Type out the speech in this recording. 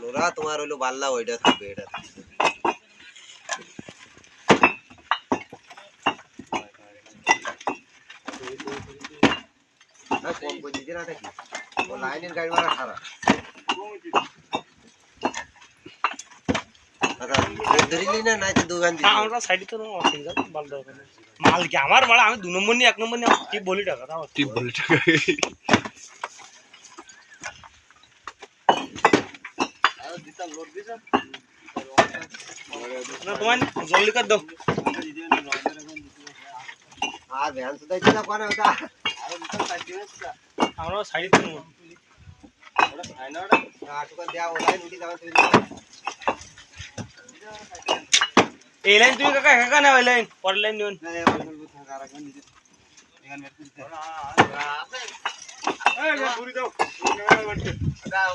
Nora তোমার হইলো বাল্লা ওইটা থাকবে এটা কম করে দিতে না থাকি ও লাইনের গাড়ি মারা খারাপ ধরিলি না নাই তো দোকান দিই আমরা সাইডে তো অসুবিধা মাল দরকার মাল কি আমার মাল আমি 2 নম্বর নিয়ে 1 নম্বর নিয়ে টিপ বলি টাকা দাও টিপ বলি টাকা আর দিতা লোড দিছা না তোমার জলদি কর দাও আর ভ্যান তো দিতে না কোনে ওটা আর দিতা সাইড দিছা আমরা সাইডে তো ওটা আইনা ওটা আটুকা দেয়া ওলাই উঠি যাবে তুমি এই লাইন তুমি কাকা কাকা না ওই লাইন পরের লাইন নিউন না এই বলবো থাকা রাখবেন দিতে এখান বের করতে আছে এই ঘুরি দাও ওটা ওটা দাও